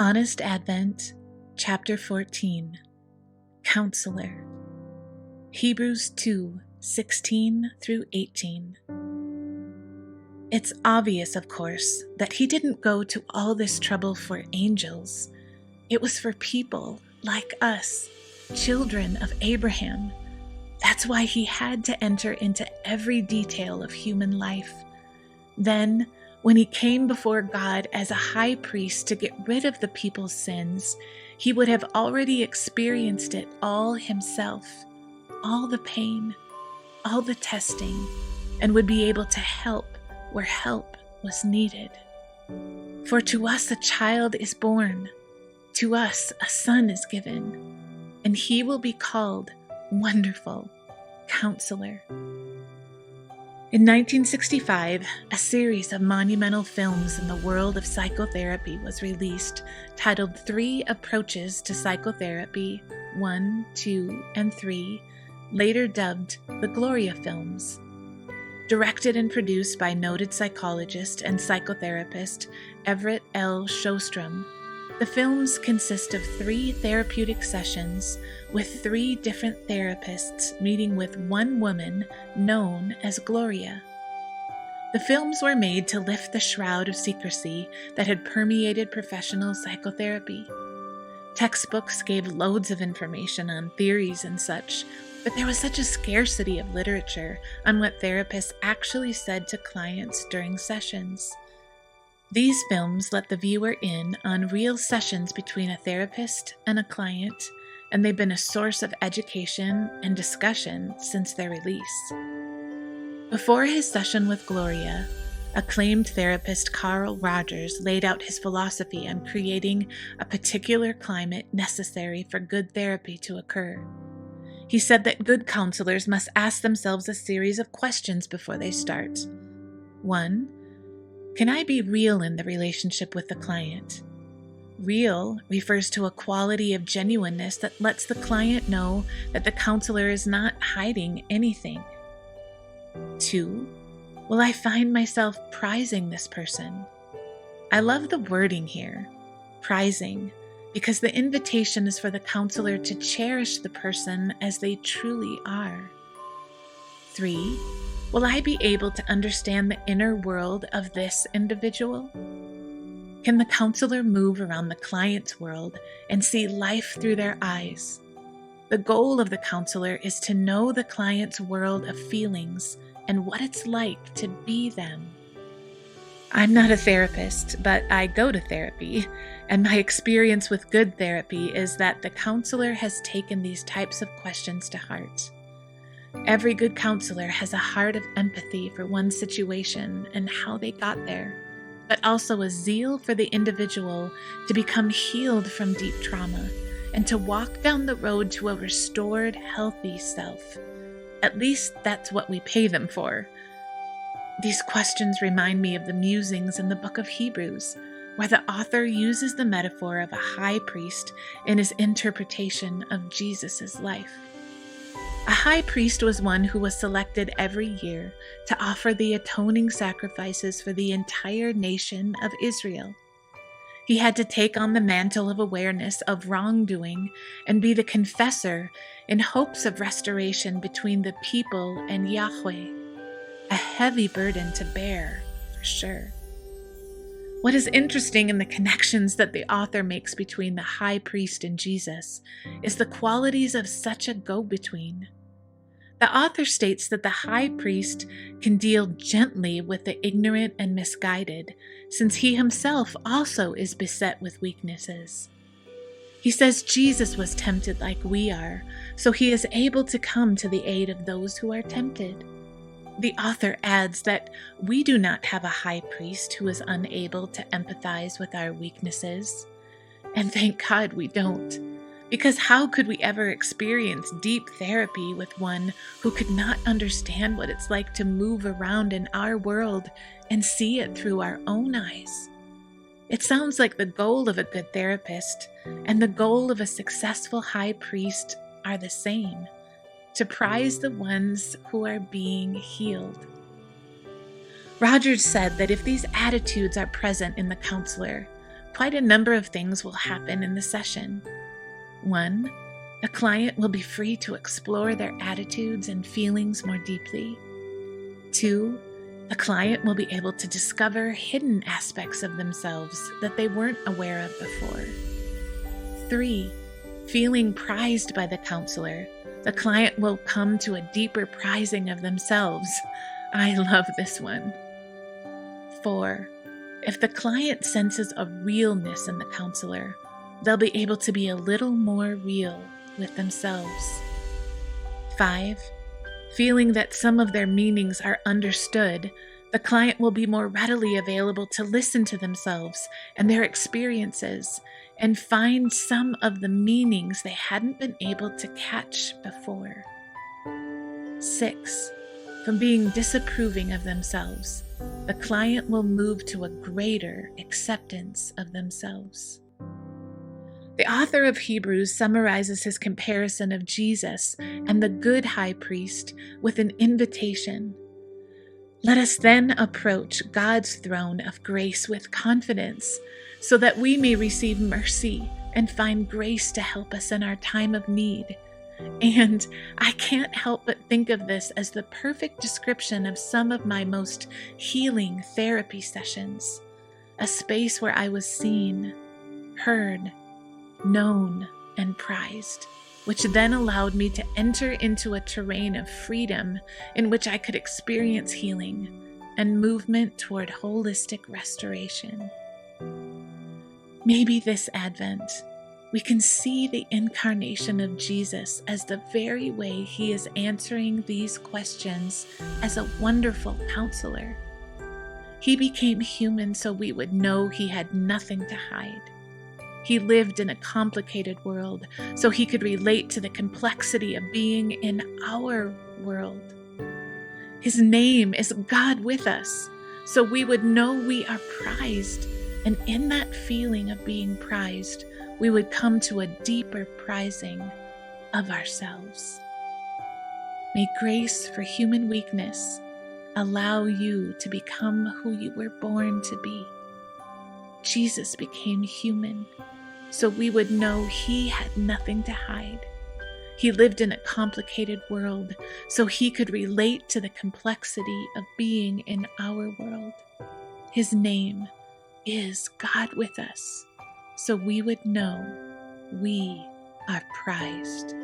Honest Advent, Chapter 14, Counselor, Hebrews 2:16 through 18. It's obvious, of course, that he didn't go to all this trouble for angels. It was for people like us, children of Abraham. That's why he had to enter into every detail of human life. Then, when he came before God as a high priest to get rid of the people's sins, he would have already experienced it all himself, all the pain, all the testing, and would be able to help where help was needed. For to us a child is born, to us a son is given, and he will be called Wonderful Counselor. In 1965, a series of monumental films in the world of psychotherapy was released, titled 3 Approaches to Psychotherapy, 1, 2, and 3, later dubbed the Gloria films. Directed and produced by noted psychologist and psychotherapist Everett L. Sjostrom, the films consist of 3 therapeutic sessions with 3 different therapists meeting with one woman known as Gloria. The films were made to lift the shroud of secrecy that had permeated professional psychotherapy. Textbooks gave loads of information on theories and such, but there was such a scarcity of literature on what therapists actually said to clients during sessions. These films let the viewer in on real sessions between a therapist and a client, and they've been a source of education and discussion since their release. Before his session with Gloria, acclaimed therapist Carl Rogers laid out his philosophy on creating a particular climate necessary for good therapy to occur. He said that good counselors must ask themselves a series of questions before they start. 1. Can I be real in the relationship with the client? Real refers to a quality of genuineness that lets the client know that the counselor is not hiding anything. 2. Will I find myself prizing this person? I love the wording here, prizing, because the invitation is for the counselor to cherish the person as they truly are. 3. Will I be able to understand the inner world of this individual? Can the counselor move around the client's world and see life through their eyes? The goal of the counselor is to know the client's world of feelings and what it's like to be them. I'm not a therapist, but I go to therapy, and my experience with good therapy is that the counselor has taken these types of questions to heart. Every good counselor has a heart of empathy for one's situation and how they got there, but also a zeal for the individual to become healed from deep trauma and to walk down the road to a restored, healthy self. At least that's what we pay them for. These questions remind me of the musings in the book of Hebrews, where the author uses the metaphor of a high priest in his interpretation of Jesus' life. A high priest was one who was selected every year to offer the atoning sacrifices for the entire nation of Israel. He had to take on the mantle of awareness of wrongdoing and be the confessor in hopes of restoration between the people and Yahweh. A heavy burden to bear, for sure. What is interesting in the connections that the author makes between the high priest and Jesus is the qualities of such a go-between. The author states that the high priest can deal gently with the ignorant and misguided, since he himself also is beset with weaknesses. He says Jesus was tempted like we are, so he is able to come to the aid of those who are tempted. The author adds that we do not have a high priest who is unable to empathize with our weaknesses. And thank God we don't. Because how could we ever experience deep therapy with one who could not understand what it's like to move around in our world and see it through our own eyes? It sounds like the goal of a good therapist and the goal of a successful high priest are the same: to prize the ones who are being healed. Rogers said that if these attitudes are present in the counselor, quite a number of things will happen in the session. 1, the client will be free to explore their attitudes and feelings more deeply. 2, the client will be able to discover hidden aspects of themselves that they weren't aware of before. 3, feeling prized by the counselor, the client will come to a deeper prizing of themselves. I love this one. 4, if the client senses a realness in the counselor, they'll be able to be a little more real with themselves. 5, feeling that some of their meanings are understood, the client will be more readily available to listen to themselves and their experiences and find some of the meanings they hadn't been able to catch before. 6, from being disapproving of themselves, the client will move to a greater acceptance of themselves. The author of Hebrews summarizes his comparison of Jesus and the good high priest with an invitation. Let us then approach God's throne of grace with confidence, so that we may receive mercy and find grace to help us in our time of need. And I can't help but think of this as the perfect description of some of my most healing therapy sessions, a space where I was seen, heard, known, and prized, which then allowed me to enter into a terrain of freedom in which I could experience healing and movement toward holistic restoration. Maybe this Advent, we can see the incarnation of Jesus as the very way he is answering these questions as a wonderful counselor. He became human so we would know he had nothing to hide. He lived in a complicated world so he could relate to the complexity of being in our world. His name is God with us, so we would know we are prized, and in that feeling of being prized, we would come to a deeper prizing of ourselves. May grace for human weakness allow you to become who you were born to be. Jesus became human so we would know he had nothing to hide. He lived in a complicated world so he could relate to the complexity of being in our world. His name is God with us, so we would know we are prized.